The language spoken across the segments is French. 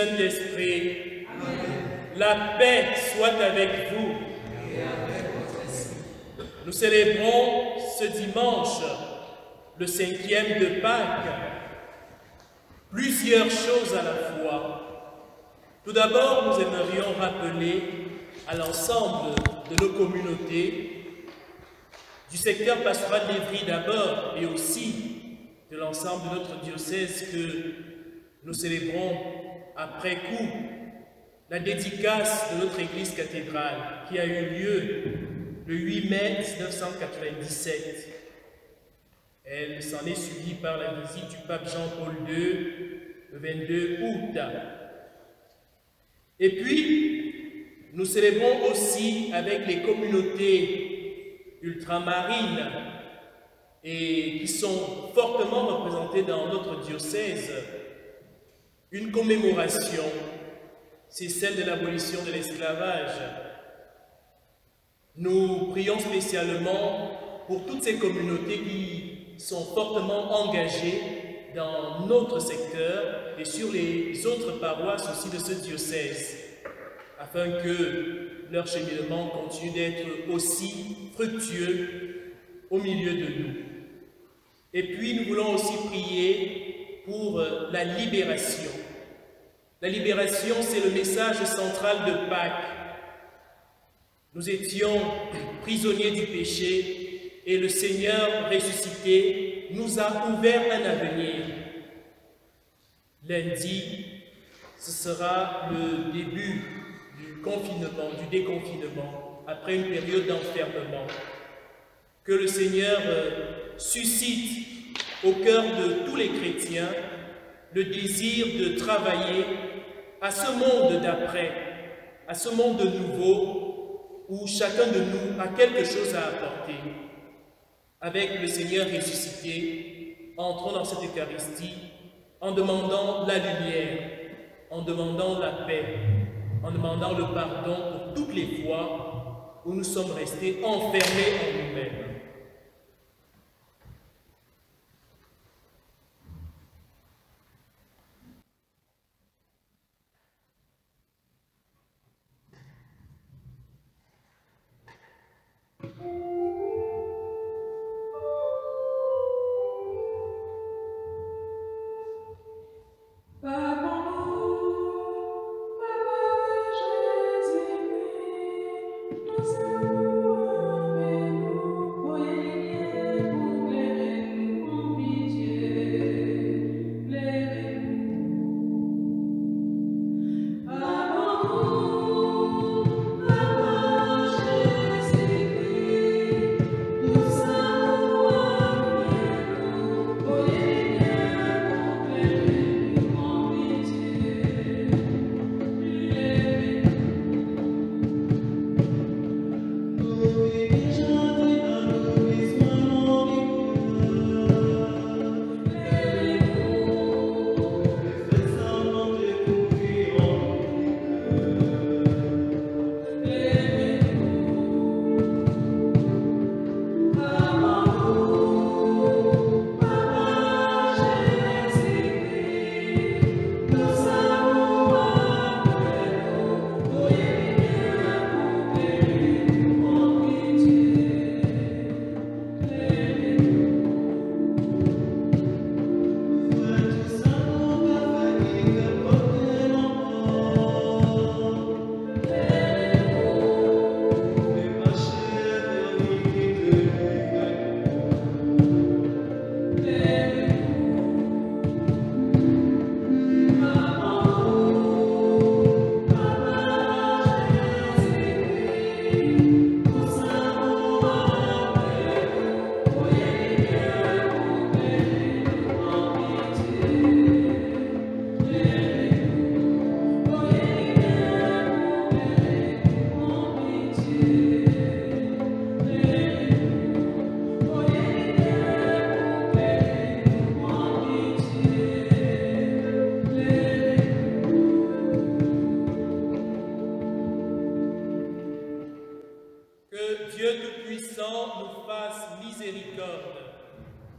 Saint-Esprit. La paix soit avec vous. Nous célébrons ce dimanche, le 5e de Pâques, plusieurs choses à la fois. Tout d'abord, nous aimerions rappeler à l'ensemble de nos communautés, du secteur pastoral d'Évry d'abord, et aussi de l'ensemble de notre diocèse, que nous célébrons après coup la dédicace de notre église cathédrale qui a eu lieu le 8 mai 1997. Elle s'en est suivie par la visite du pape Jean-Paul II le 22 août. Et puis, nous célébrons aussi avec les communautés ultramarines et qui sont fortement représentées dans notre diocèse une commémoration, c'est celle de l'abolition de l'esclavage. Nous prions spécialement pour toutes ces communautés qui sont fortement engagées dans notre secteur et sur les autres paroisses aussi de ce diocèse, afin que leur cheminement continue d'être aussi fructueux au milieu de nous. Et puis nous voulons aussi prier pour la libération. La libération, c'est le message central de Pâques. Nous étions prisonniers du péché et le Seigneur ressuscité nous a ouvert un avenir. Lundi, ce sera le début du confinement, du déconfinement, après une période d'enfermement. Que le Seigneur suscite au cœur de tous les chrétiens le désir de travailler à ce monde d'après, à ce monde nouveau où chacun de nous a quelque chose à apporter. Avec le Seigneur ressuscité, entrons dans cette Eucharistie en demandant la lumière, en demandant la paix, en demandant le pardon pour toutes les fois où nous sommes restés enfermés en nous-mêmes.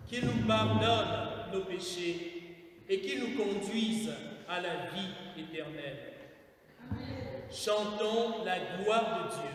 qu'il nous pardonne nos péchés et qu'il nous conduise à la vie éternelle. Chantons la gloire de Dieu.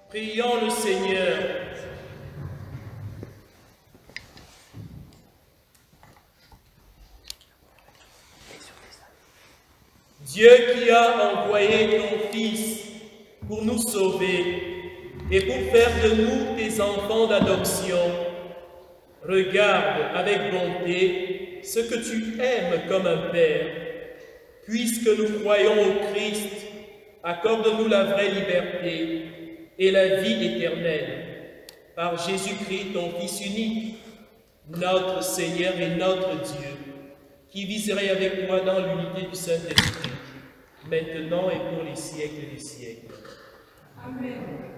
Prions le Seigneur. Dieu qui a envoyé ton Fils pour nous sauver et pour faire de nous tes enfants d'adoption, regarde avec bonté ce que tu aimes comme un Père. Puisque nous croyons au Christ, accorde-nous la vraie liberté et la vie éternelle. Par Jésus-Christ, ton Fils unique, notre Seigneur et notre Dieu, qui viserait avec toi dans l'unité du Saint-Esprit, maintenant et pour les siècles des siècles. Amen.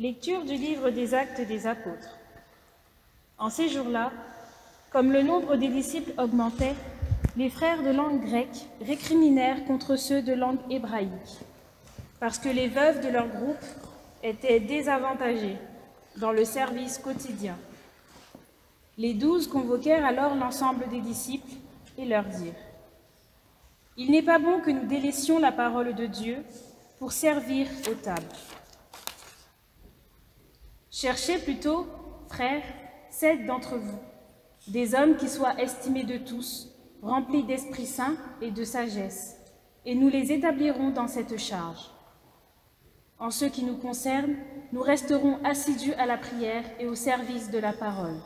Lecture du livre des Actes des Apôtres. En ces jours-là, comme le nombre des disciples augmentait, les frères de langue grecque récriminèrent contre ceux de langue hébraïque, parce que les veuves de leur groupe étaient désavantagées, dans le service quotidien. Les 12 convoquèrent alors l'ensemble des disciples et leur dirent : Il n'est pas bon que nous délaissions la parole de Dieu pour servir aux tables. Cherchez plutôt, frères, 7 d'entre vous, des hommes qui soient estimés de tous, remplis d'Esprit Saint et de sagesse, et nous les établirons dans cette charge. En ce qui nous concerne, nous resterons assidus à la prière et au service de la parole.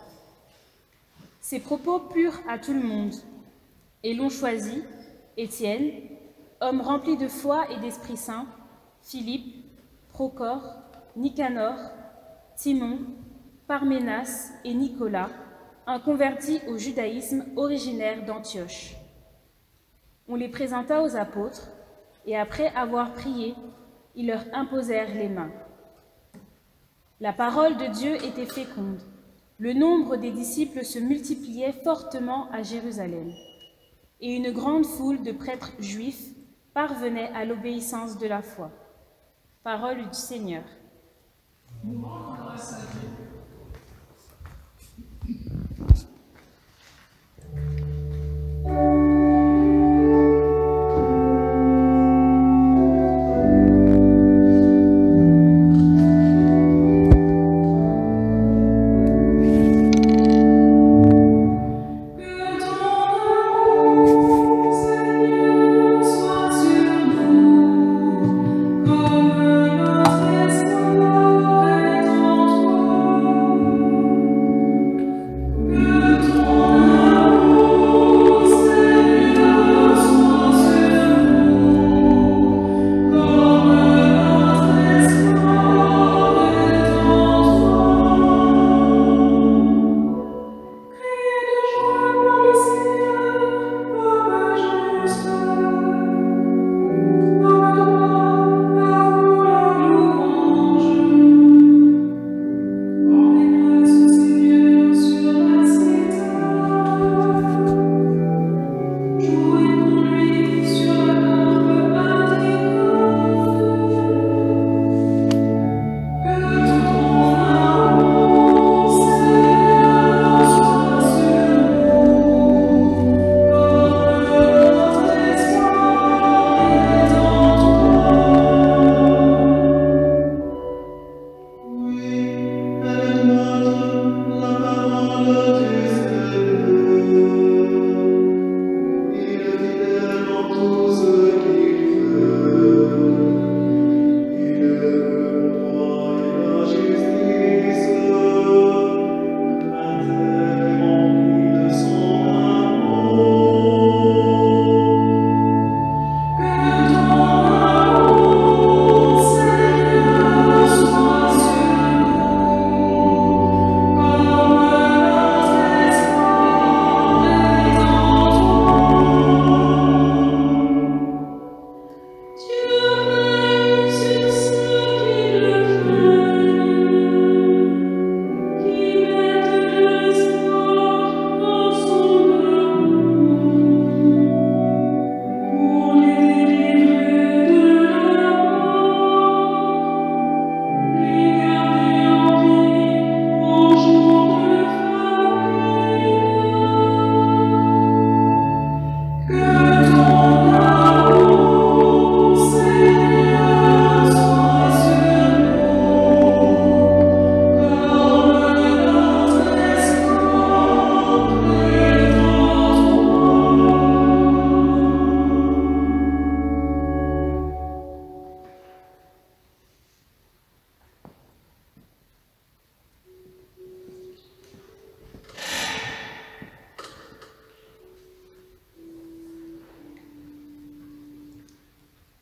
Ces propos plurent à tout le monde, et l'on choisit Étienne, homme rempli de foi et d'Esprit Saint, Philippe, Procor, Nicanor, Timon, Parménas et Nicolas, un converti au judaïsme originaire d'Antioche. On les présenta aux apôtres, et après avoir prié, ils leur imposèrent les mains. La parole de Dieu était féconde. Le nombre des disciples se multipliait fortement à Jérusalem, et une grande foule de prêtres juifs parvenait à l'obéissance de la foi. Parole du Seigneur.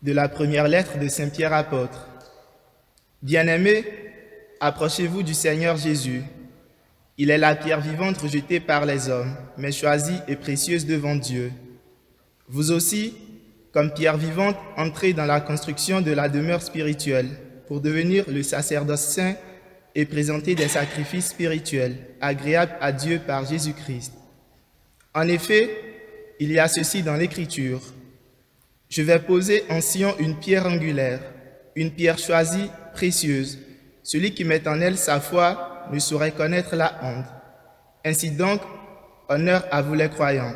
De la première lettre de Saint Pierre apôtre. Bien-aimés, approchez-vous du Seigneur Jésus. Il est la pierre vivante rejetée par les hommes, mais choisie et précieuse devant Dieu. Vous aussi, comme pierre vivante, entrez dans la construction de la demeure spirituelle pour devenir le sacerdoce saint et présenter des sacrifices spirituels agréables à Dieu par Jésus-Christ. En effet, il y a ceci dans l'Écriture. Je vais poser en Sion une pierre angulaire, une pierre choisie, précieuse, Celui qui met en elle sa foi ne saurait connaître la honte. Ainsi donc, honneur à vous les croyants.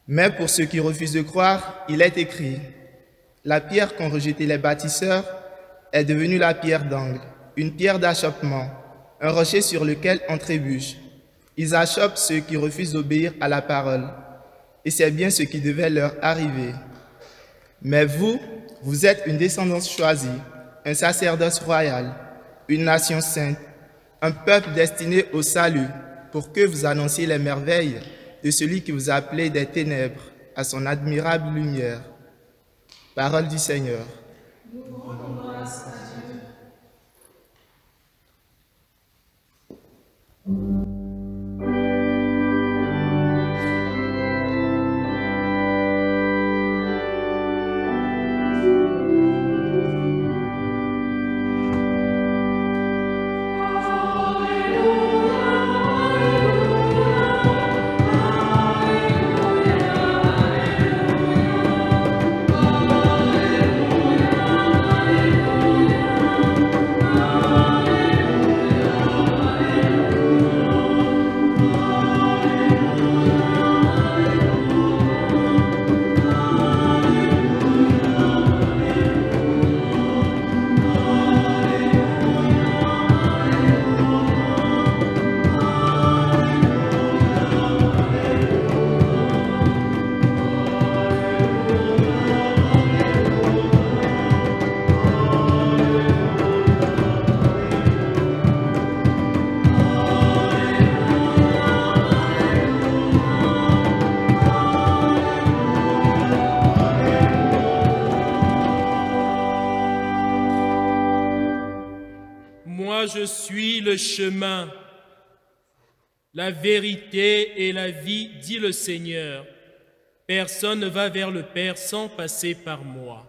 Mais pour ceux qui refusent de croire, il est écrit, « La pierre qu'ont rejetée les bâtisseurs est devenue la pierre d'angle, une pierre d'achoppement, un rocher sur lequel on trébuche. Ils achoppent ceux qui refusent d'obéir à la parole. Et c'est bien ce qui devait leur arriver. Mais vous, vous êtes une descendance choisie, un sacerdoce royal, une nation sainte, un peuple destiné au salut, pour que vous annonciez les merveilles de celui qui vous a appelé des ténèbres à son admirable lumière. » Parole du Seigneur. Nous rendons grâce à Dieu. Je suis le chemin, la vérité et la vie, dit le Seigneur. Personne ne va vers le Père sans passer par moi.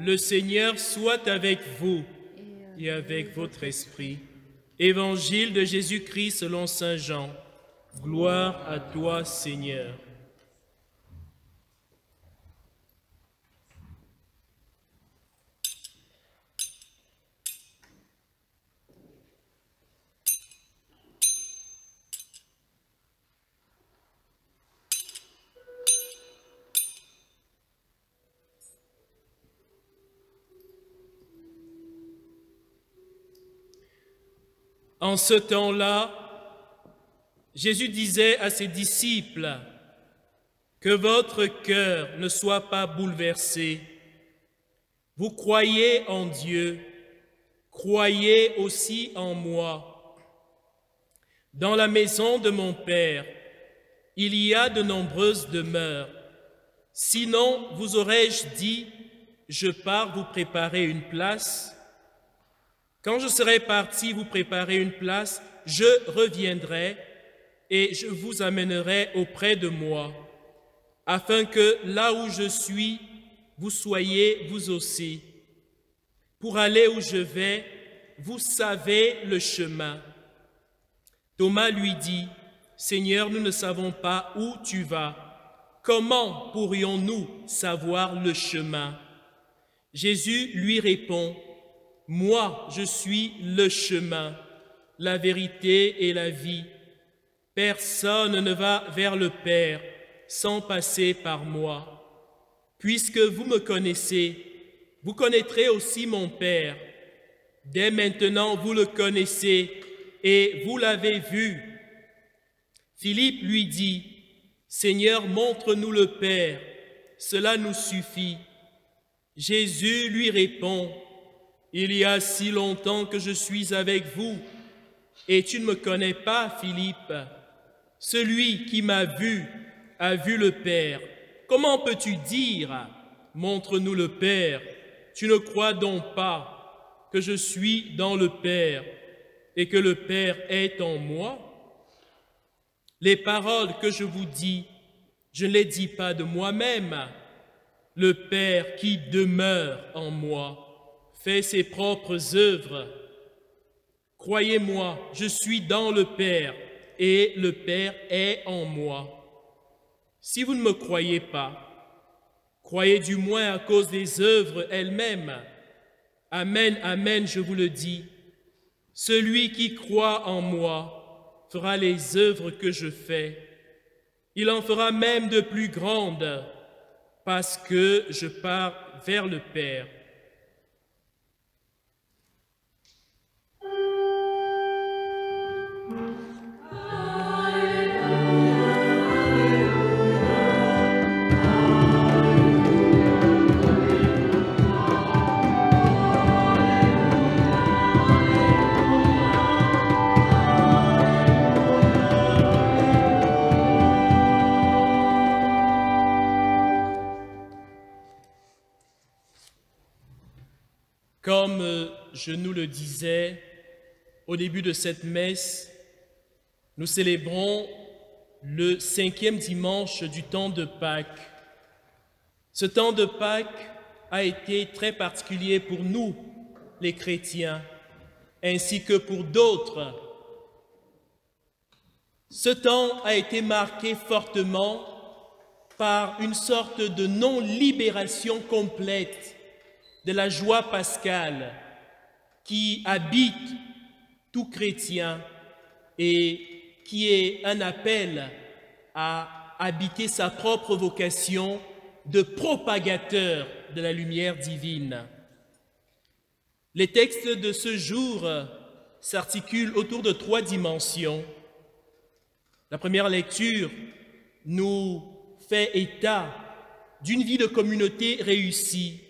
Le Seigneur soit avec vous et avec votre esprit. Évangile de Jésus-Christ selon saint Jean. Gloire à toi, Seigneur. En ce temps-là, Jésus disait à ses disciples, « Que votre cœur ne soit pas bouleversé. Vous croyez en Dieu, croyez aussi en moi. Dans la maison de mon Père, il y a de nombreuses demeures. Sinon, vous aurais-je dit, je pars vous préparer une place. Quand je serai parti vous préparer une place, je reviendrai et je vous amènerai auprès de moi, afin que là où je suis, vous soyez vous aussi. Pour aller où je vais, vous savez le chemin. » Thomas lui dit, « Seigneur, nous ne savons pas où tu vas. Comment pourrions-nous savoir le chemin ?» Jésus lui répond, « Moi, je suis le chemin, la vérité et la vie. Personne ne va vers le Père sans passer par moi. Puisque vous me connaissez, vous connaîtrez aussi mon Père. Dès maintenant, vous le connaissez et vous l'avez vu. » Philippe lui dit, « Seigneur, montre-nous le Père, cela nous suffit. » Jésus lui répond, « Il y a si longtemps que je suis avec vous, et tu ne me connais pas, Philippe. Celui qui m'a vu a vu le Père. Comment peux-tu dire, montre-nous le Père? Tu ne crois donc pas que je suis dans le Père et que le Père est en moi? Les paroles que je vous dis, je ne les dis pas de moi-même. Le Père qui demeure en moi fait ses propres œuvres. Croyez-moi, je suis dans le Père et le Père est en moi. Si vous ne me croyez pas, croyez du moins à cause des œuvres elles-mêmes. Amen, amen, je vous le dis. Celui qui croit en moi fera les œuvres que je fais. Il en fera même de plus grandes, parce que je pars vers le Père. Comme je nous le disais au début de cette messe, nous célébrons le 5e dimanche du temps de Pâques. Ce temps de Pâques a été très particulier pour nous, les chrétiens, ainsi que pour d'autres. Ce temps a été marqué fortement par une sorte de non-libération complète de la joie pascale qui habite tout chrétien et qui est un appel à habiter sa propre vocation de propagateur de la lumière divine. Les textes de ce jour s'articulent autour de 3 dimensions. La première lecture nous fait état d'une vie de communauté réussie.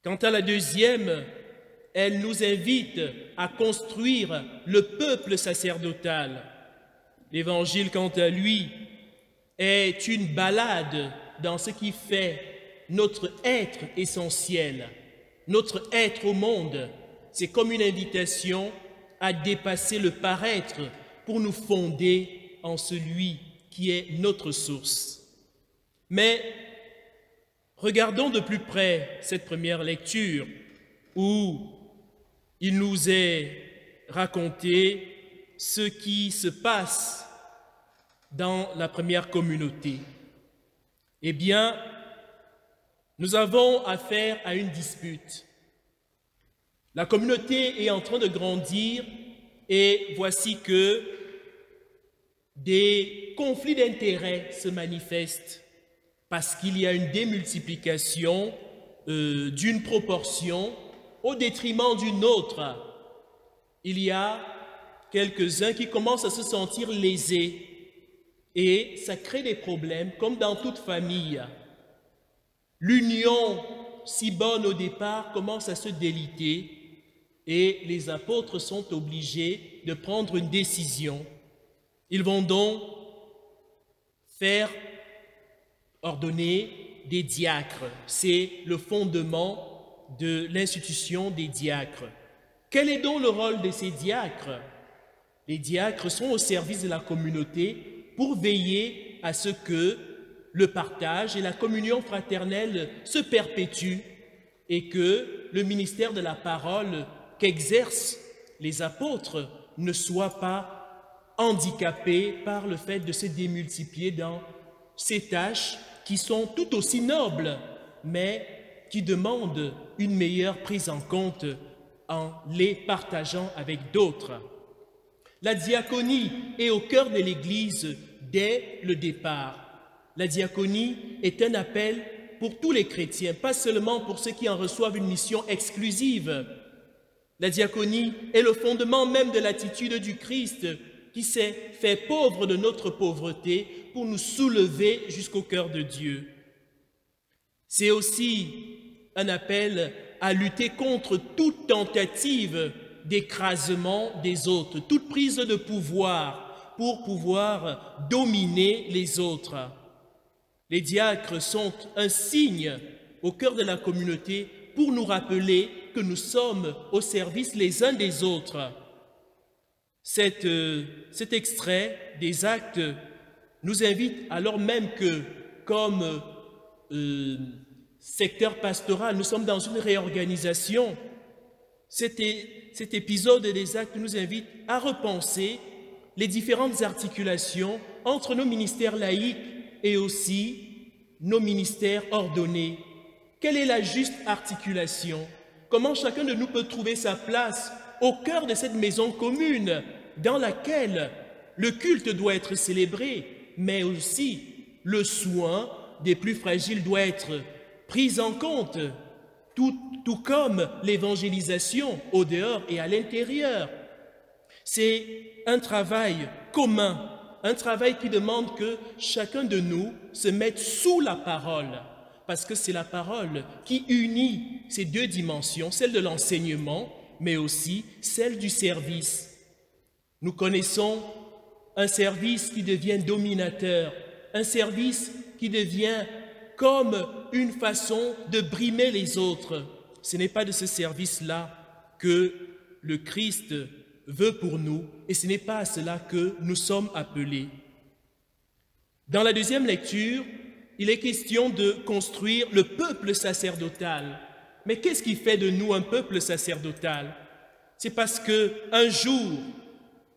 Quant à la deuxième, elle nous invite à construire le peuple sacerdotal. L'Évangile, quant à lui, est une balade dans ce qui fait notre être essentiel, notre être au monde. C'est comme une invitation à dépasser le paraître pour nous fonder en celui qui est notre source. Mais regardons de plus près cette première lecture où il nous est raconté ce qui se passe dans la première communauté. Eh bien, nous avons affaire à une dispute. La communauté est en train de grandir et voici que des conflits d'intérêts se manifestent parce qu'il y a une démultiplication d'une proportion au détriment d'une autre. Il y a quelques-uns qui commencent à se sentir lésés et ça crée des problèmes comme dans toute famille. L'union, si bonne au départ, commence à se déliter et les apôtres sont obligés de prendre une décision. Ils vont donc faire ordonner des diacres. C'est le fondement de l'institution des diacres. Quel est donc le rôle de ces diacres? Les diacres sont au service de la communauté pour veiller à ce que le partage et la communion fraternelle se perpétuent et que le ministère de la parole qu'exercent les apôtres ne soit pas handicapé par le fait de se démultiplier dans ces tâches qui sont tout aussi nobles, mais qui demandent une meilleure prise en compte en les partageant avec d'autres. La diaconie est au cœur de l'Église dès le départ. La diaconie est un appel pour tous les chrétiens, pas seulement pour ceux qui en reçoivent une mission exclusive. La diaconie est le fondement même de l'attitude du Christ qui s'est fait pauvre de notre pauvreté pour nous soulever jusqu'au cœur de Dieu. C'est aussi un appel à lutter contre toute tentative d'écrasement des autres, toute prise de pouvoir pour pouvoir dominer les autres. Les diacres sont un signe au cœur de la communauté pour nous rappeler que nous sommes au service les uns des autres. Cet extrait des Actes nous invite, alors même que, comme secteur pastoral, nous sommes dans une réorganisation. Cet épisode des Actes nous invite à repenser les différentes articulations entre nos ministères laïques et aussi nos ministères ordonnés. Quelle est la juste articulation? Comment chacun de nous peut trouver sa place au cœur de cette maison commune dans laquelle le culte doit être célébré, mais aussi le soin des plus fragiles doit être pris en compte, tout comme l'évangélisation au dehors et à l'intérieur. C'est un travail commun, un travail qui demande que chacun de nous se mette sous la parole, parce que c'est la parole qui unit ces deux dimensions, celle de l'enseignement, mais aussi celle du service. Nous connaissons un service qui devient dominateur, un service qui devient comme une façon de brimer les autres. Ce n'est pas de ce service-là que le Christ veut pour nous, et ce n'est pas à cela que nous sommes appelés. Dans la deuxième lecture, il est question de construire le peuple sacerdotal. Mais qu'est-ce qui fait de nous un peuple sacerdotal? C'est parce qu'un jour,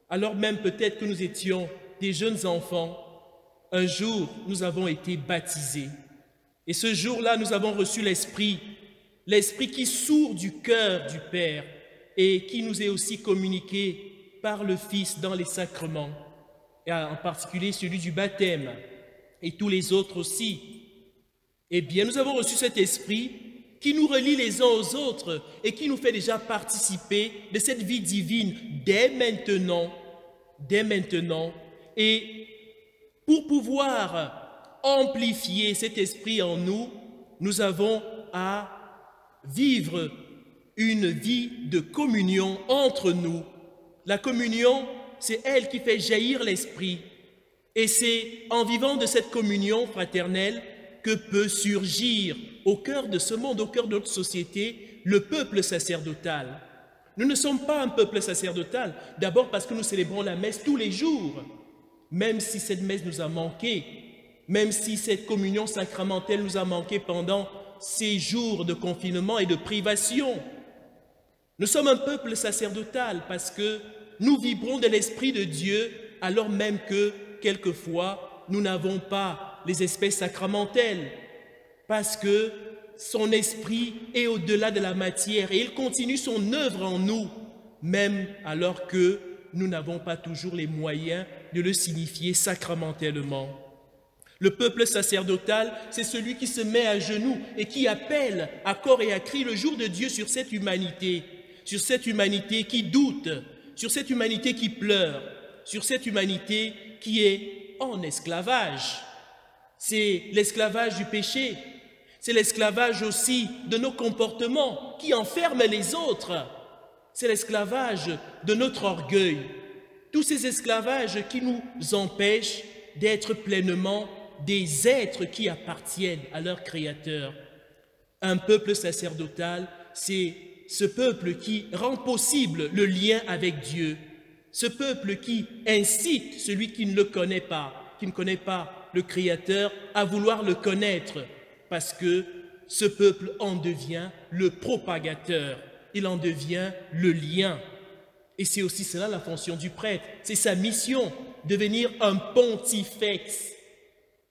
alors même peut-être que nous étions des jeunes enfants, un jour nous avons été baptisés. Et ce jour-là, nous avons reçu l'Esprit qui sourd du cœur du Père et qui nous est aussi communiqué par le Fils dans les sacrements, et en particulier celui du baptême, et tous les autres aussi. Eh bien, nous avons reçu cet Esprit qui nous relie les uns aux autres et qui nous fait déjà participer de cette vie divine dès maintenant. Et pour pouvoir amplifier cet esprit en nous, nous avons à vivre une vie de communion entre nous. La communion, c'est elle qui fait jaillir l'esprit. Et c'est en vivant de cette communion fraternelle que peut surgir au cœur de ce monde, au cœur de notre société, le peuple sacerdotal. Nous ne sommes pas un peuple sacerdotal, d'abord parce que nous célébrons la messe tous les jours, même si cette messe nous a manqué, même si cette communion sacramentelle nous a manqué pendant ces jours de confinement et de privation. Nous sommes un peuple sacerdotal parce que nous vibrons de l'Esprit de Dieu alors même que, quelquefois, nous n'avons pas les espèces sacramentelles, parce que son esprit est au-delà de la matière et il continue son œuvre en nous, même alors que nous n'avons pas toujours les moyens de le signifier sacramentellement. Le peuple sacerdotal, c'est celui qui se met à genoux et qui appelle à corps et à cri le jour de Dieu sur cette humanité qui doute, sur cette humanité qui pleure, sur cette humanité qui est en esclavage. C'est l'esclavage du péché, c'est l'esclavage aussi de nos comportements qui enferment les autres, c'est l'esclavage de notre orgueil, tous ces esclavages qui nous empêchent d'être pleinement des êtres qui appartiennent à leur Créateur. Un peuple sacerdotal, c'est ce peuple qui rend possible le lien avec Dieu, ce peuple qui incite celui qui ne le connaît pas, qui ne connaît pas le Créateur, à vouloir le connaître, parce que ce peuple en devient le propagateur, il en devient le lien. Et c'est aussi cela la fonction du prêtre, c'est sa mission, devenir un pontifex,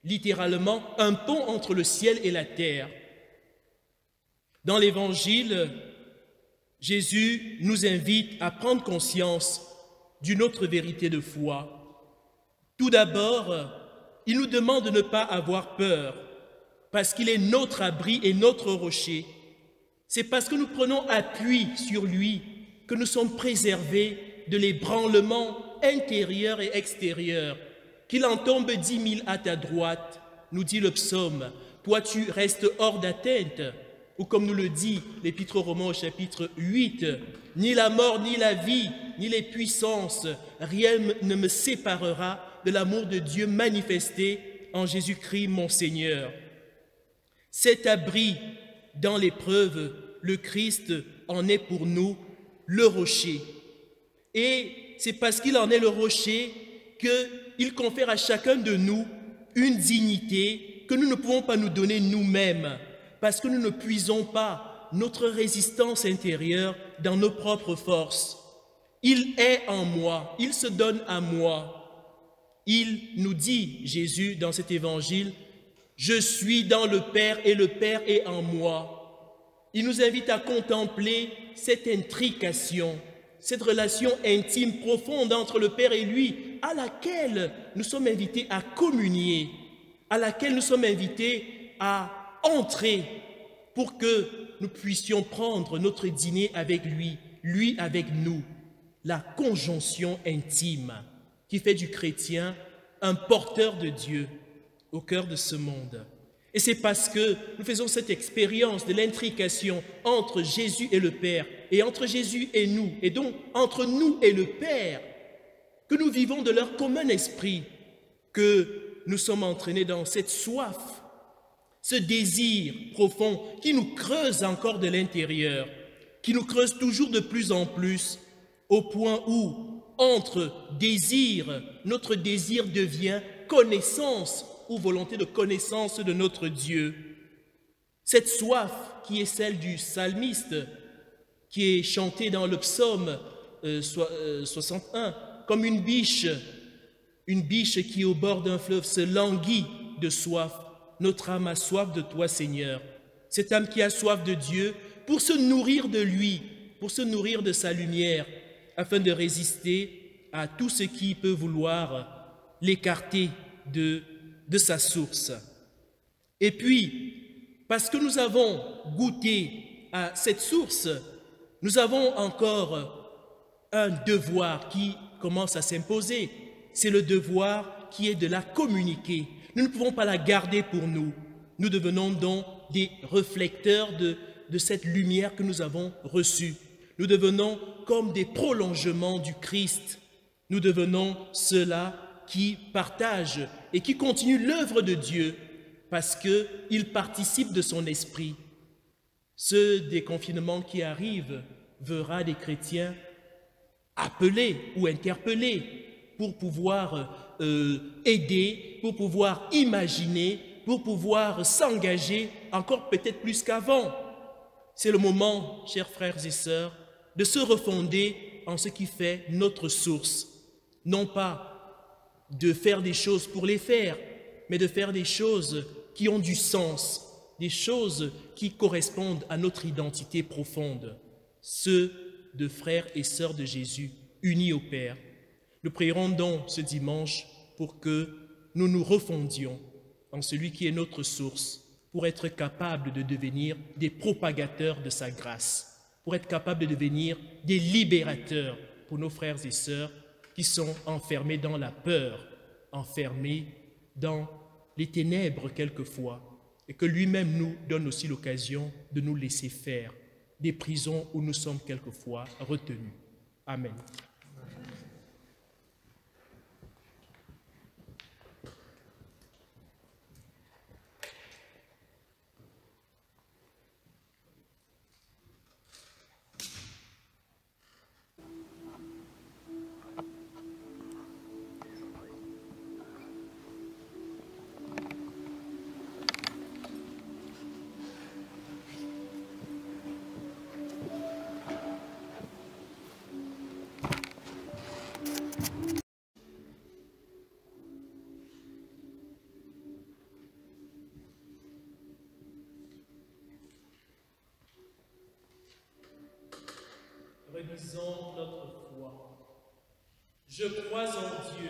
littéralement un pont entre le ciel et la terre. Dans l'Évangile, Jésus nous invite à prendre conscience d'une autre vérité de foi. Tout d'abord, il nous demande de ne pas avoir peur, parce qu'il est notre abri et notre rocher. C'est parce que nous prenons appui sur lui que nous sommes préservés de l'ébranlement intérieur et extérieur. Qu'il en tombe 10 000 à ta droite, nous dit le psaume, toi tu restes hors d'atteinte. Ou comme nous le dit l'Épître aux Romains au chapitre 8, ni la mort, ni la vie, ni les puissances, rien ne me séparera de l'amour de Dieu manifesté en Jésus-Christ mon Seigneur. Cet abri dans l'épreuve, le Christ en est pour nous le rocher. Et c'est parce qu'il en est le rocher qu'il confère à chacun de nous une dignité que nous ne pouvons pas nous donner nous-mêmes, parce que nous ne puisons pas notre résistance intérieure dans nos propres forces. Il est en moi, il se donne à moi. Il nous dit, Jésus, dans cet évangile, « Je suis dans le Père et le Père est en moi ». Il nous invite à contempler cette intrication, cette relation intime, profonde entre le Père et lui, à laquelle nous sommes invités à communier, à laquelle nous sommes invités à entrer pour que nous puissions prendre notre dîner avec lui, lui avec nous. La conjonction intime qui fait du chrétien un porteur de Dieu au cœur de ce monde. Et c'est parce que nous faisons cette expérience de l'intrication entre Jésus et le Père, et entre Jésus et nous, et donc entre nous et le Père, que nous vivons de leur commun esprit, que nous sommes entraînés dans cette soif, ce désir profond qui nous creuse encore de l'intérieur, qui nous creuse toujours de plus en plus, au point où, entre désir, notre désir devient connaissance ou volonté de connaissance de notre Dieu. Cette soif qui est celle du psalmiste, qui est chantée dans le psaume 61, comme une biche qui au bord d'un fleuve se languit de soif. Notre âme a soif de toi, Seigneur. Cette âme qui a soif de Dieu pour se nourrir de lui, pour se nourrir de sa lumière, afin de résister à tout ce qui peut vouloir l'écarter de sa source. Et puis, parce que nous avons goûté à cette source, nous avons encore un devoir qui commence à s'imposer. C'est le devoir qui est de la communiquer. Nous ne pouvons pas la garder pour nous. Nous devenons donc des reflecteurs de cette lumière que nous avons reçue. Nous devenons comme des prolongements du Christ. Nous devenons ceux-là qui partagent et qui continuent l'œuvre de Dieu parce qu'ils participent de son esprit. Ce déconfinement qui arrive verra des chrétiens appelés ou interpellés pour pouvoir aider, pour pouvoir imaginer, pour pouvoir s'engager encore peut-être plus qu'avant. C'est le moment, chers frères et sœurs, de se refonder en ce qui fait notre source. Non pas de faire des choses pour les faire, mais de faire des choses qui ont du sens, des choses qui correspondent à notre identité profonde, ceux de frères et sœurs de Jésus, unis au Père. Nous prierons donc ce dimanche pour que nous nous refondions en celui qui est notre source, pour être capables de devenir des propagateurs de sa grâce, pour être capables de devenir des libérateurs pour nos frères et sœurs qui sont enfermés dans la peur, enfermés dans les ténèbres quelquefois, et que lui-même nous donne aussi l'occasion de nous laisser faire des prisons où nous sommes quelquefois retenus. Amen. Relisons notre foi. Je crois en Dieu,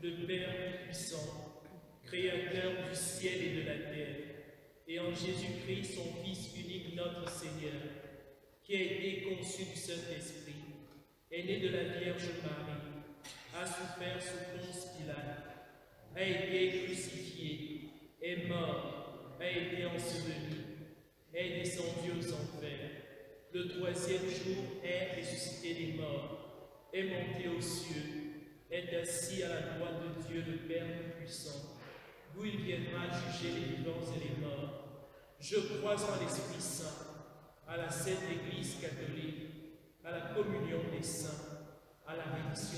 le Père puissant, Créateur du ciel et de la terre, et en Jésus-Christ, son Fils unique, notre Seigneur, qui a été conçu du Saint-Esprit, est né de la Vierge Marie, a souffert sous Ponce Pilate, a été crucifié, est mort, a été enseveli, est descendu aux enfers. Le troisième jour est ressuscité des morts, est monté aux cieux, est assis à la droite de Dieu le Père Tout-Puissant, d'où il viendra juger les vivants et les morts. Je crois en l'Esprit Saint, à la Sainte Église catholique, à la communion des saints, à la rémission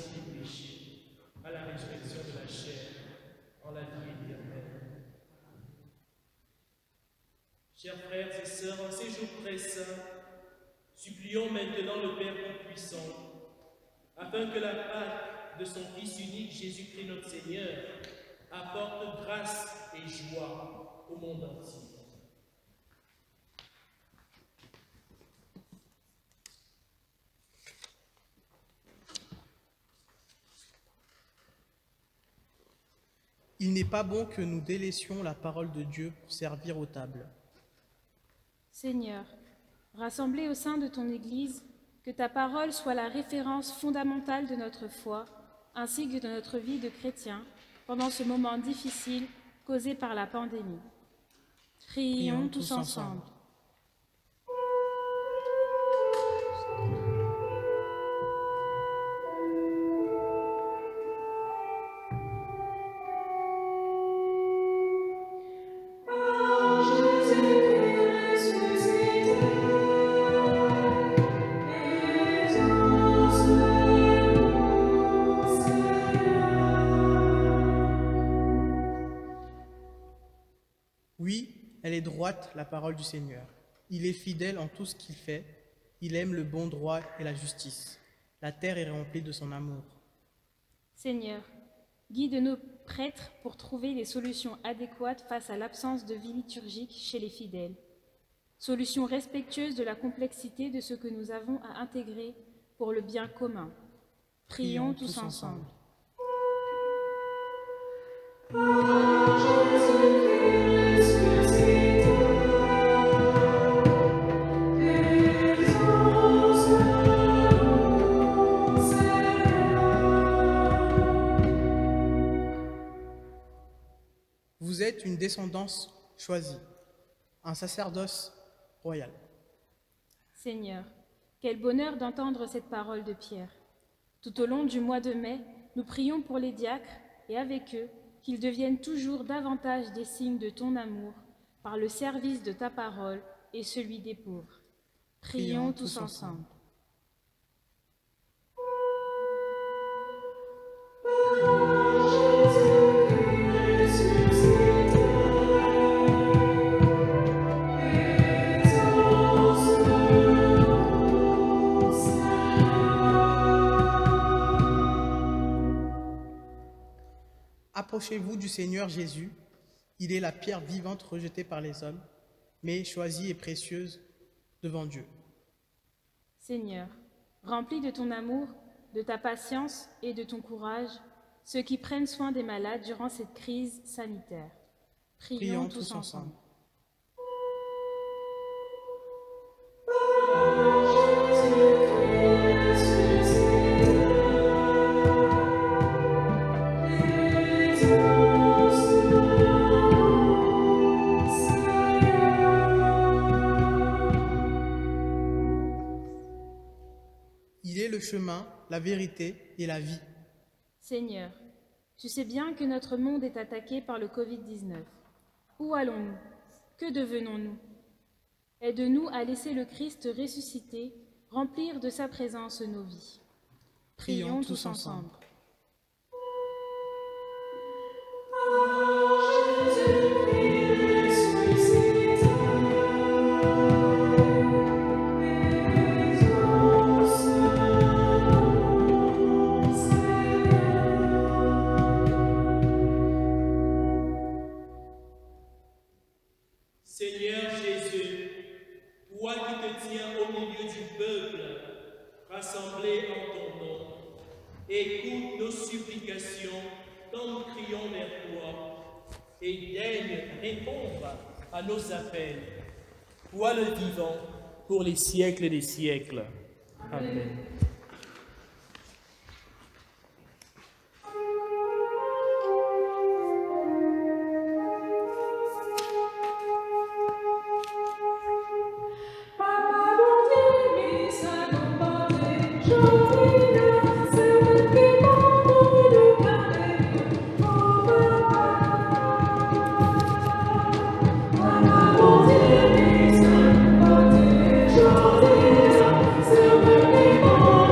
chair en la vie éternelle. Chers frères et sœurs, en ces jours très saints, supplions maintenant le Père Tout-Puissant, afin que la Pâque de son Fils unique, Jésus-Christ notre Seigneur, apporte grâce et joie au monde entier. Il n'est pas bon que nous délaissions la parole de Dieu pour servir aux tables. Seigneur, rassemblés au sein de ton Église, que ta parole soit la référence fondamentale de notre foi, ainsi que de notre vie de chrétien, pendant ce moment difficile causé par la pandémie. Prions tous ensemble. Oui, elle est droite, la parole du Seigneur. Il est fidèle en tout ce qu'il fait. Il aime le bon droit et la justice. La terre est remplie de son amour. Seigneur, guide nos prêtres pour trouver les solutions adéquates face à l'absence de vie liturgique chez les fidèles. Solutions respectueuses de la complexité de ce que nous avons à intégrer pour le bien commun. Prions tous ensemble. Vous êtes une descendance choisie, un sacerdoce royal. Seigneur, quel bonheur d'entendre cette parole de Pierre. Tout au long du mois de mai, nous prions pour les diacres et avec eux, qu'ils deviennent toujours davantage des signes de ton amour par le service de ta parole et celui des pauvres. Prions tous ensemble. Approchez-vous du Seigneur Jésus. Il est la pierre vivante rejetée par les hommes, mais choisie et précieuse devant Dieu. Seigneur, remplis de ton amour, de ta patience et de ton courage, ceux qui prennent soin des malades durant cette crise sanitaire. Prions tous ensemble. Il est le chemin, la vérité et la vie. Seigneur, tu sais bien que notre monde est attaqué par le Covid-19. Où allons-nous? Que devenons-nous? Aide-nous à laisser le Christ ressuscité remplir de sa présence nos vies. Prions tous ensemble. Seigneur Jésus, toi qui te tiens au milieu du peuple, rassemblé en ton nom, écoute nos supplications quand nous crions vers toi et daigne répondre à nos appels. Toi le vivant, pour les siècles des siècles. Amen. Sur le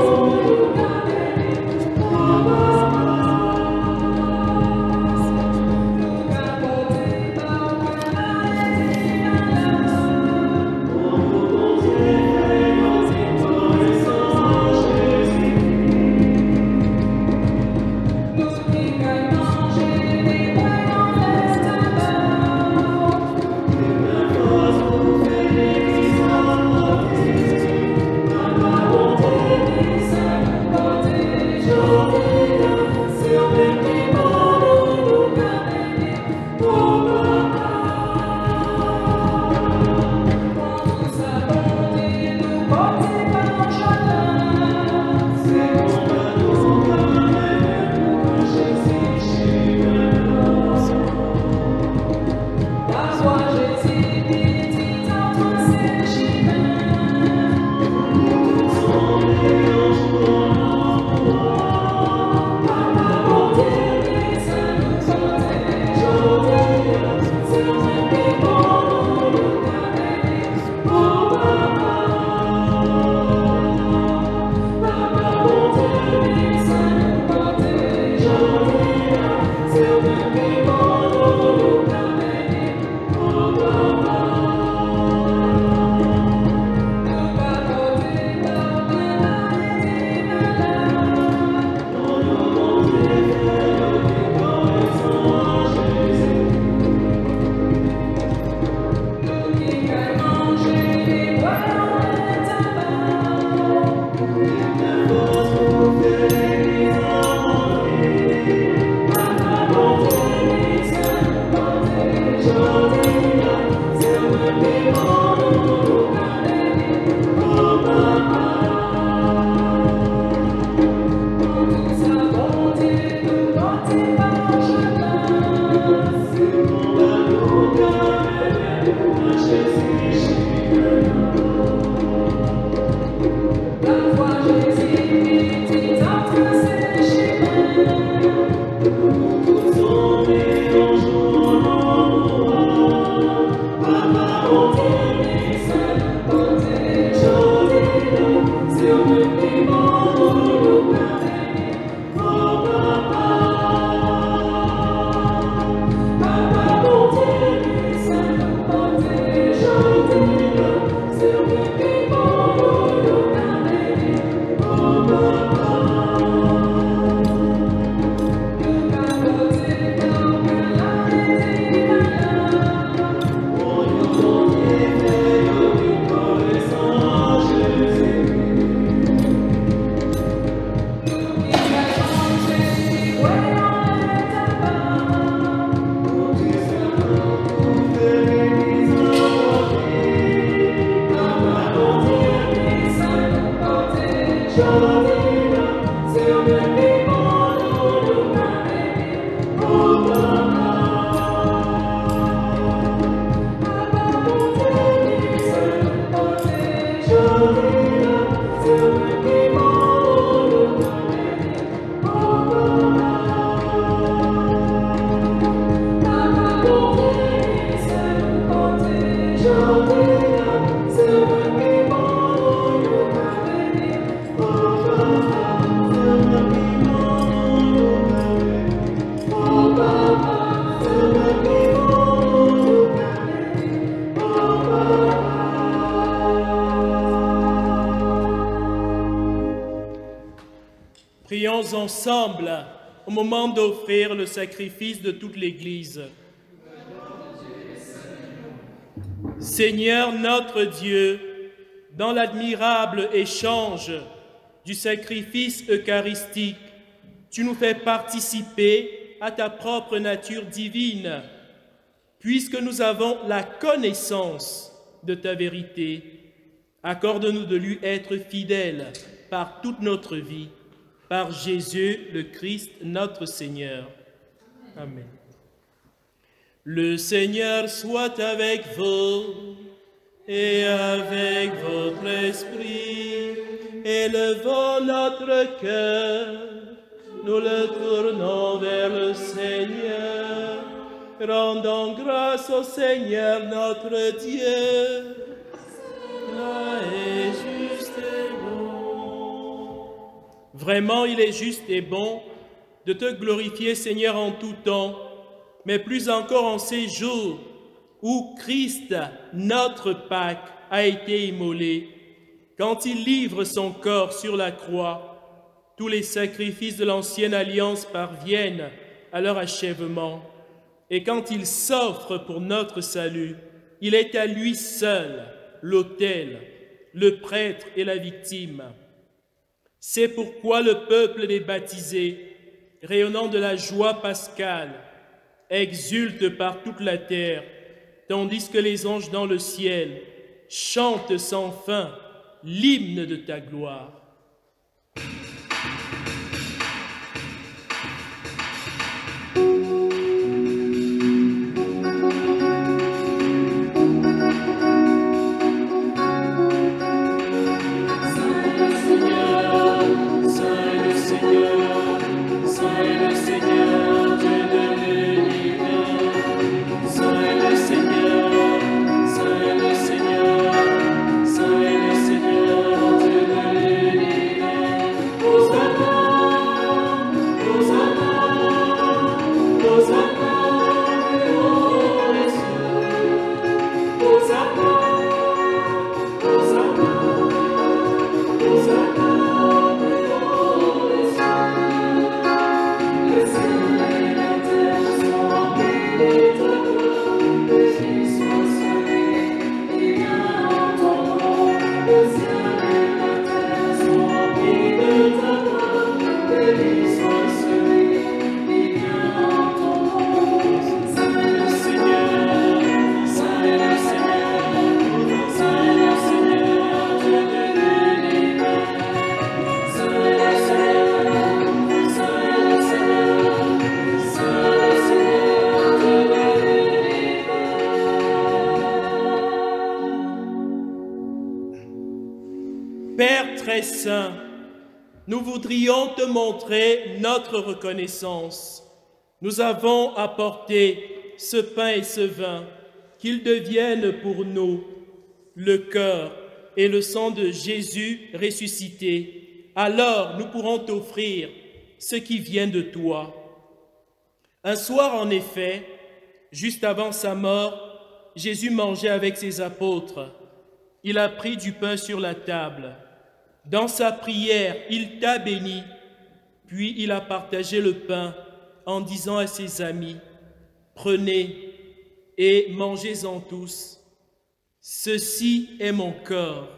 Prions ensemble au moment d'offrir le sacrifice de toute l'Église. Seigneur notre Dieu, dans l'admirable échange du sacrifice eucharistique, tu nous fais participer à ta propre nature divine. Puisque nous avons la connaissance de ta vérité, accorde-nous de lui être fidèles par toute notre vie, par Jésus le Christ notre Seigneur. Amen. Le Seigneur soit avec vous et avec votre esprit. Élevons notre cœur, nous le tournons vers le Seigneur. Rendons grâce au Seigneur notre Dieu. Cela est juste et bon. Vraiment, il est juste et bon de te glorifier, Seigneur, en tout temps, mais plus encore en ces jours où Christ, notre Pâque, a été immolé. Quand il livre son corps sur la croix, tous les sacrifices de l'ancienne alliance parviennent à leur achèvement. Et quand il s'offre pour notre salut, il est à lui seul l'autel, le prêtre et la victime. C'est pourquoi le peuple des baptisés, rayonnant de la joie pascale, exulte par toute la terre, tandis que les anges dans le ciel chantent sans fin l'hymne de ta gloire. Père très saint, nous voudrions te montrer notre reconnaissance. Nous avons apporté ce pain et ce vin, qu'ils deviennent pour nous le corps et le sang de Jésus ressuscité. Alors nous pourrons t'offrir ce qui vient de toi. Un soir, en effet, juste avant sa mort, Jésus mangeait avec ses apôtres. Il a pris du pain sur la table. Dans sa prière, il t'a béni, puis il a partagé le pain en disant à ses amis, « Prenez et mangez-en tous. Ceci est mon corps,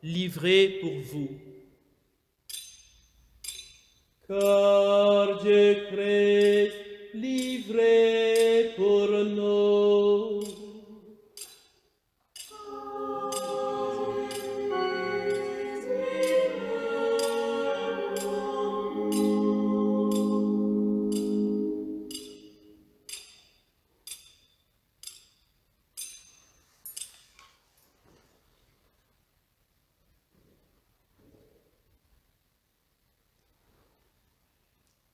livré pour vous. » Corps de Christ, livré pour nous.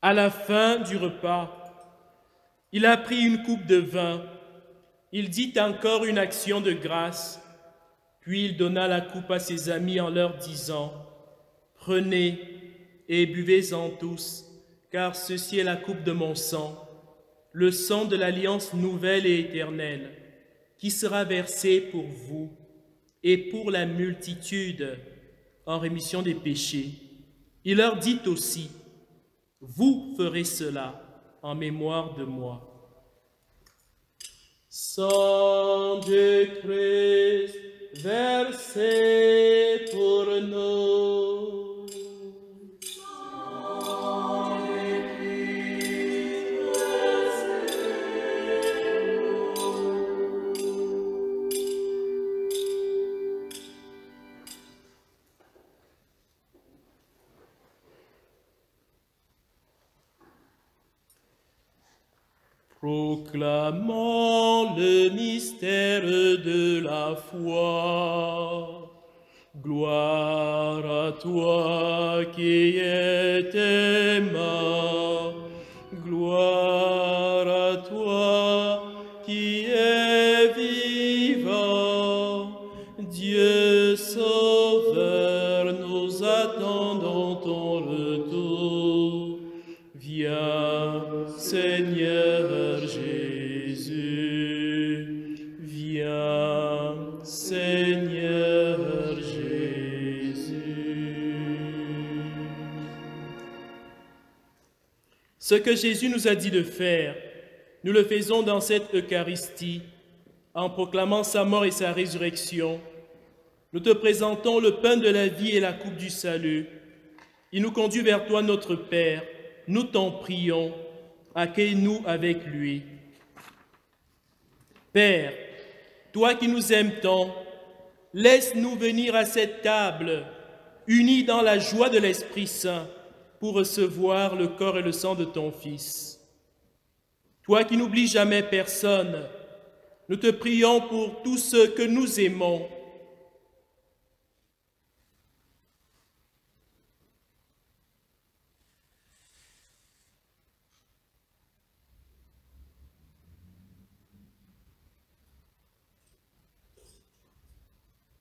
À la fin du repas, il a pris une coupe de vin, il dit encore une action de grâce, puis il donna la coupe à ses amis en leur disant, « Prenez et buvez-en tous, car ceci est la coupe de mon sang, le sang de l'alliance nouvelle et éternelle, qui sera versé pour vous et pour la multitude en rémission des péchés. » Il leur dit aussi, Vous ferez cela en mémoire de moi. Sang de Christ versé pour nous. Sang de Christ versé pour nous. Proclamons le mystère de la foi. Gloire à toi qui es aimant. Gloire à toi qui es vivant. Dieu Sauveur, nous attendons ton retour. Viens, Seigneur Jésus, viens, Seigneur Jésus. Ce que Jésus nous a dit de faire, nous le faisons dans cette Eucharistie, en proclamant sa mort et sa résurrection. Nous te présentons le pain de la vie et la coupe du salut. Il nous conduit vers toi, notre Père. Nous t'en prions, accueille-nous avec lui. Père, toi qui nous aimes tant, laisse-nous venir à cette table, unis dans la joie de l'Esprit Saint, pour recevoir le corps et le sang de ton Fils. Toi qui n'oublies jamais personne, nous te prions pour tous ceux que nous aimons.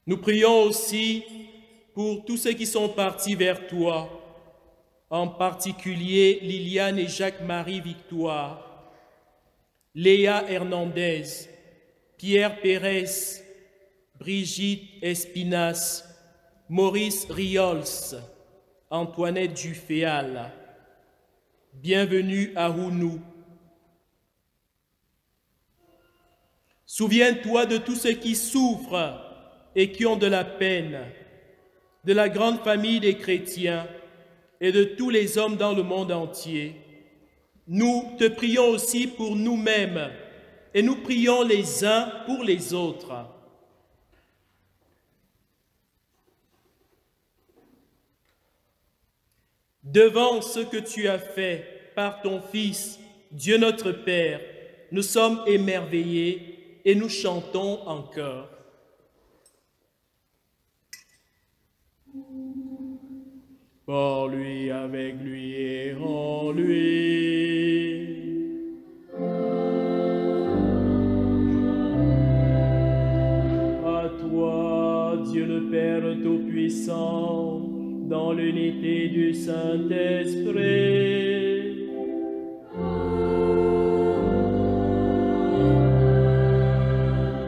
Nous prions aussi pour tous ceux qui sont partis vers toi, en particulier Liliane et Jacques-Marie Victoire, Léa Hernandez, Pierre Pérez, Brigitte Espinas, Maurice Riols, Antoinette Duféal. Bienvenue à Hounou. Souviens-toi de tous ceux qui souffrent et qui ont de la peine, de la grande famille des chrétiens et de tous les hommes dans le monde entier. Nous te prions aussi pour nous-mêmes et nous prions les uns pour les autres. Devant ce que tu as fait par ton Fils, Dieu notre Père, nous sommes émerveillés et nous chantons en chœur. Par lui, avec lui et en lui. À toi, Dieu le Père Tout-Puissant, dans l'unité du Saint-Esprit.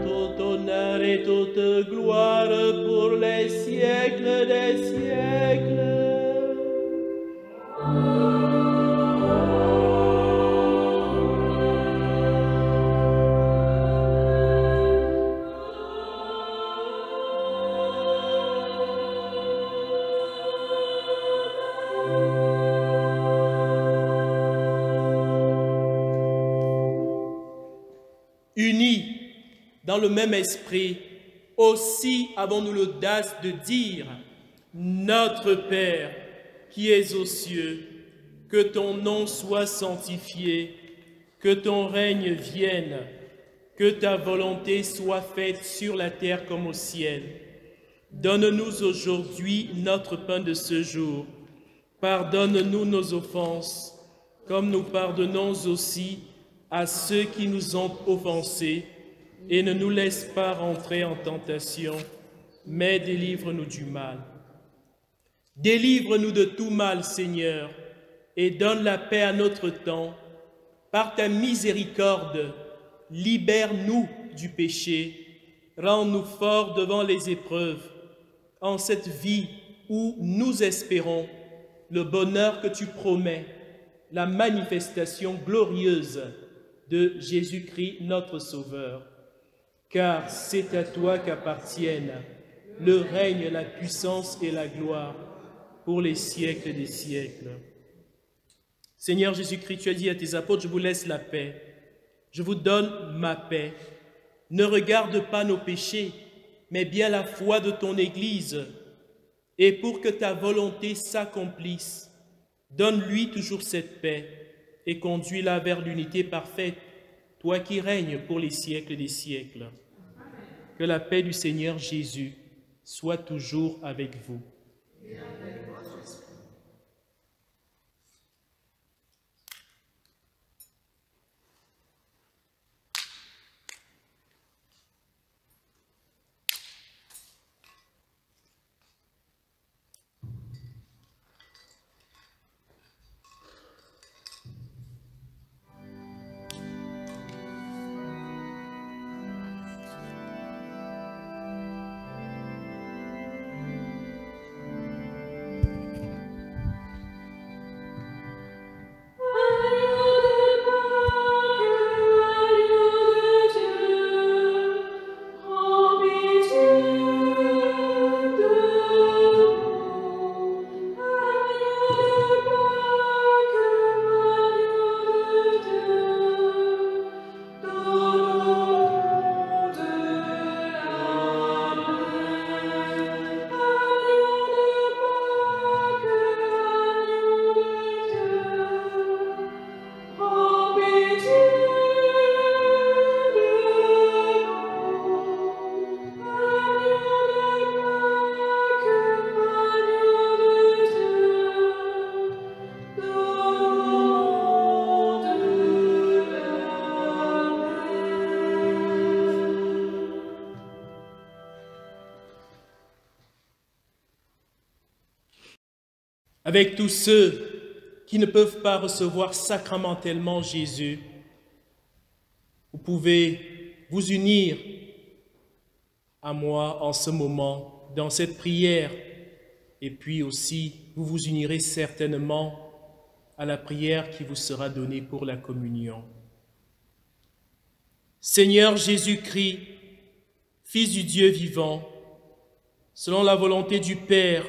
Tout honneur et toute gloire pour les siècles des siècles. Unis dans le même esprit, aussi avons-nous l'audace de dire « Notre Père, qui es aux cieux, que ton nom soit sanctifié, que ton règne vienne, que ta volonté soit faite sur la terre comme au ciel. Donne-nous aujourd'hui notre pain de ce jour. Pardonne-nous nos offenses, comme nous pardonnons aussi à ceux qui nous ont offensés, et ne nous laisse pas rentrer en tentation, mais délivre-nous du mal. Délivre-nous de tout mal, Seigneur, et donne la paix à notre temps. Par ta miséricorde, libère-nous du péché, rends-nous forts devant les épreuves, en cette vie où nous espérons le bonheur que tu promets la manifestation glorieuse de Jésus-Christ, notre Sauveur. Car c'est à toi qu'appartiennent le règne, la puissance et la gloire pour les siècles des siècles. Seigneur Jésus-Christ, tu as dit à tes apôtres, je vous laisse la paix, je vous donne ma paix. Ne regarde pas nos péchés, mais bien la foi de ton Église. Et pour que ta volonté s'accomplisse, donne-lui toujours cette paix et conduis-la vers l'unité parfaite, toi qui règnes pour les siècles des siècles. Que la paix du Seigneur Jésus soit toujours avec vous. Et avec votre esprit. Avec tous ceux qui ne peuvent pas recevoir sacramentellement Jésus, vous pouvez vous unir à moi en ce moment, dans cette prière, et puis aussi vous vous unirez certainement à la prière qui vous sera donnée pour la communion. Seigneur Jésus-Christ, Fils du Dieu vivant, selon la volonté du Père,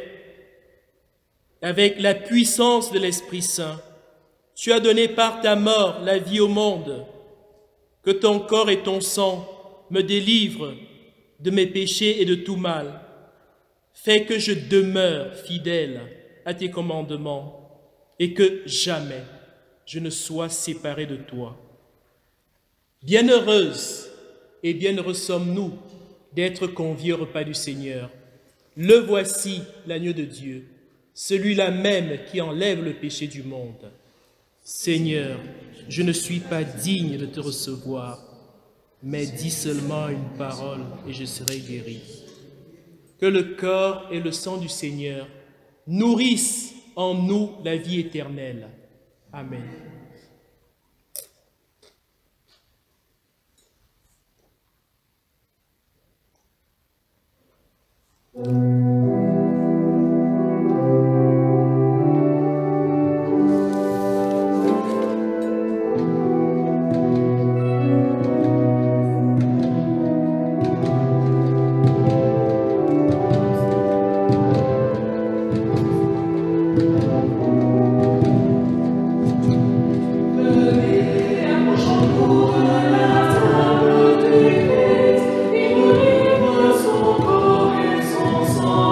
avec la puissance de l'Esprit Saint, tu as donné par ta mort la vie au monde. Que ton corps et ton sang me délivrent de mes péchés et de tout mal. Fais que je demeure fidèle à tes commandements et que jamais je ne sois séparé de toi. Bienheureuse et bienheureux sommes-nous d'être conviés au repas du Seigneur. Le voici, l'agneau de Dieu, celui-là même qui enlève le péché du monde. Seigneur, je ne suis pas digne de te recevoir, mais dis seulement une parole et je serai guéri. Que le corps et le sang du Seigneur nourrissent en nous la vie éternelle. Amen. Son corps et son sang.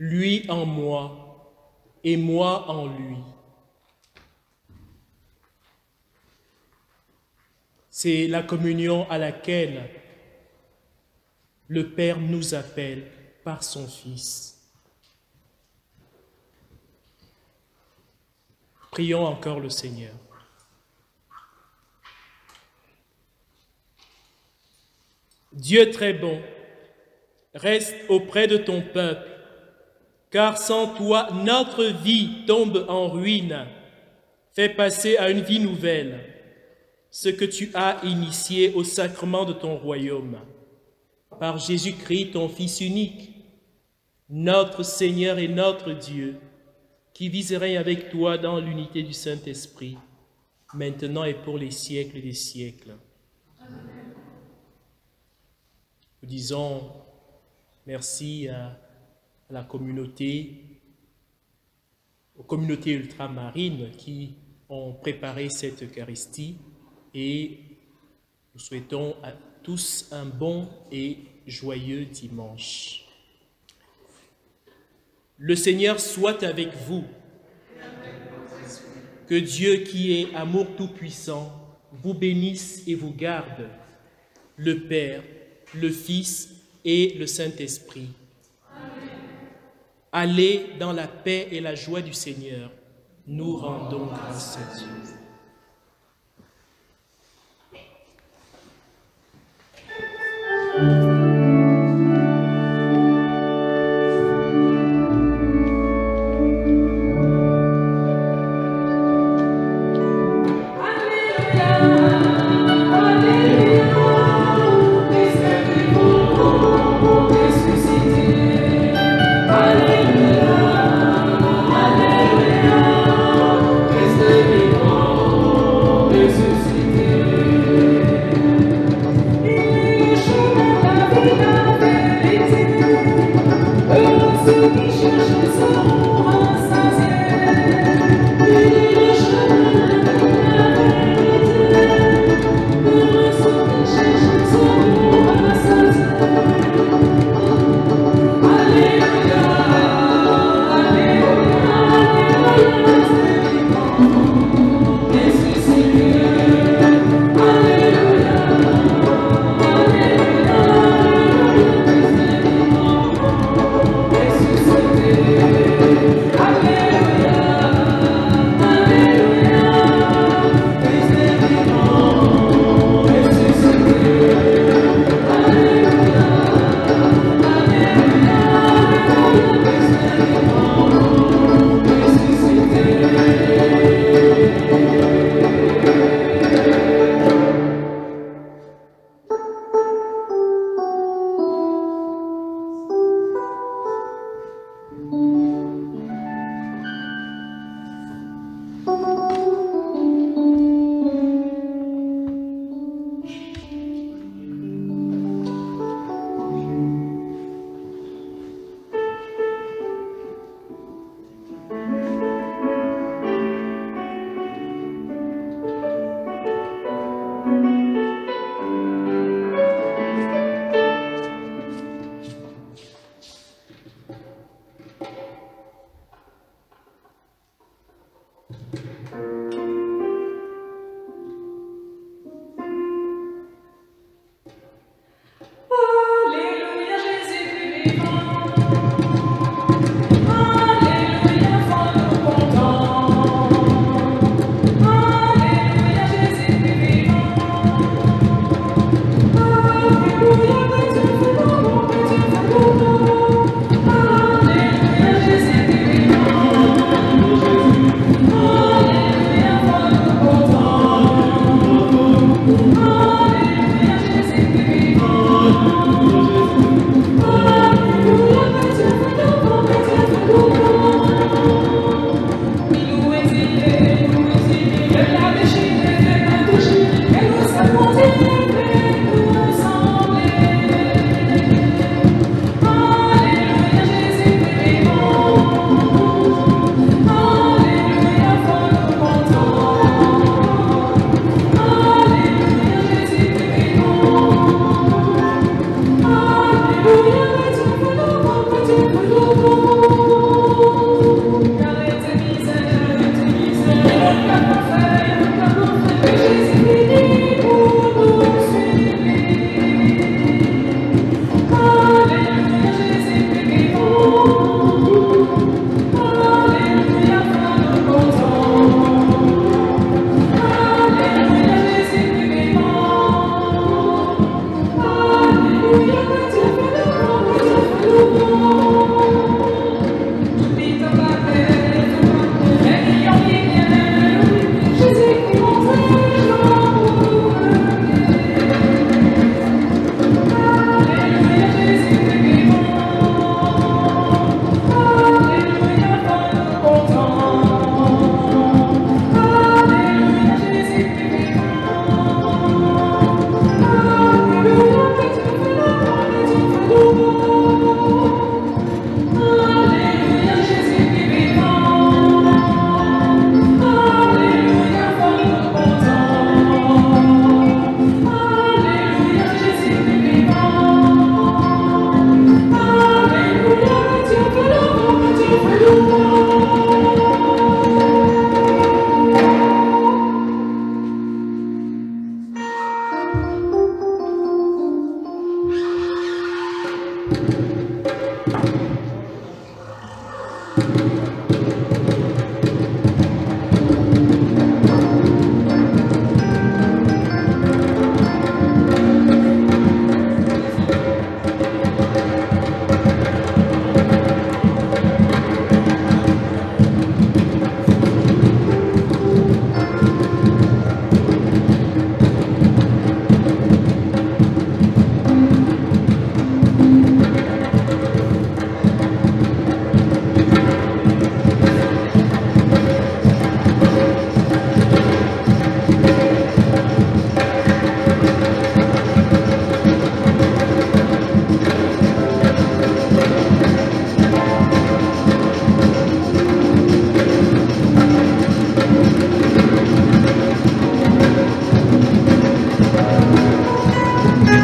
lui en moi et moi en lui. C'est la communion à laquelle le Père nous appelle par son Fils. Prions encore le Seigneur. Dieu très bon, reste auprès de ton peuple, car sans toi, notre vie tombe en ruine. Fais passer à une vie nouvelle ce que tu as initié au sacrement de ton royaume. Par Jésus-Christ, ton Fils unique, notre Seigneur et notre Dieu, qui vit et règne avec toi dans l'unité du Saint-Esprit, maintenant et pour les siècles des siècles. Amen. Nous disons merci à la communauté, aux communautés ultramarines qui ont préparé cette Eucharistie et nous souhaitons à tous un bon et joyeux dimanche. Le Seigneur soit avec vous. Que Dieu qui est amour tout-puissant vous bénisse et vous garde, le Père, le Fils et le Saint-Esprit. Allez dans la paix et la joie du Seigneur. Nous rendons grâce à Dieu. Alléluia, Alléluia, Christ est vivant.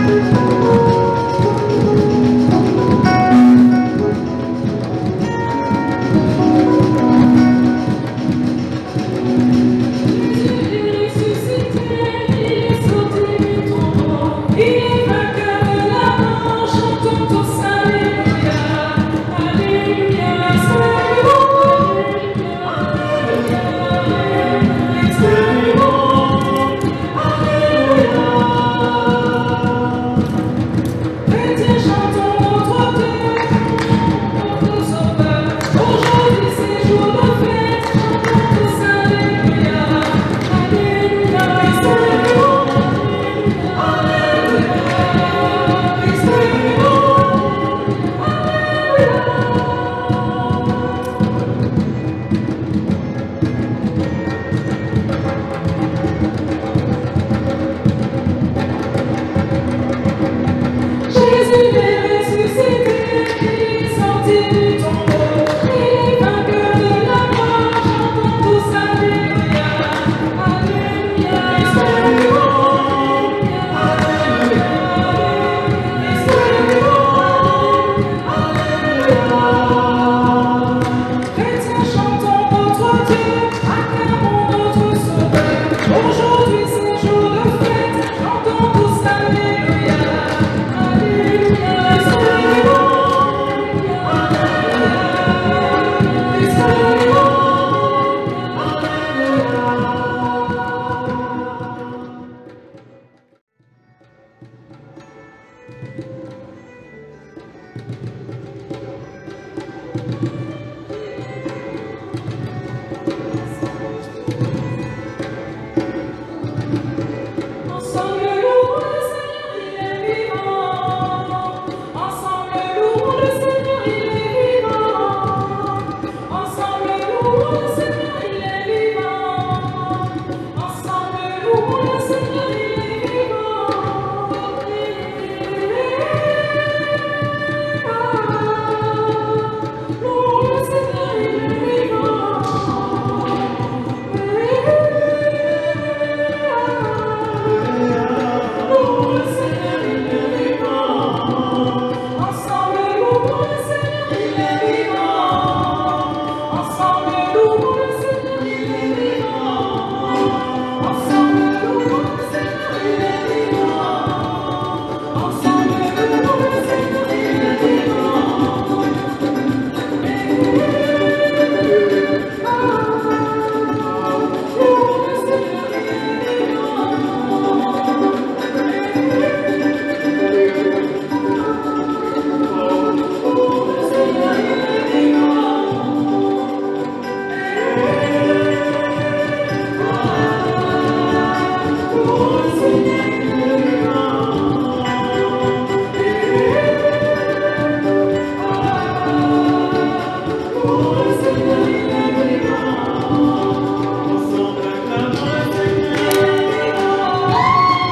Ensemble,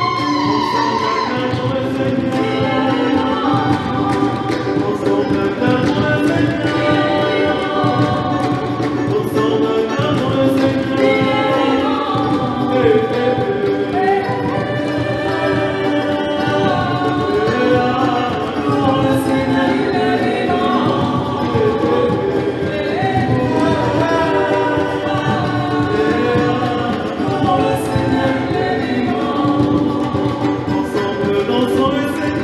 dansons le Seigneur.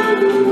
Thank you.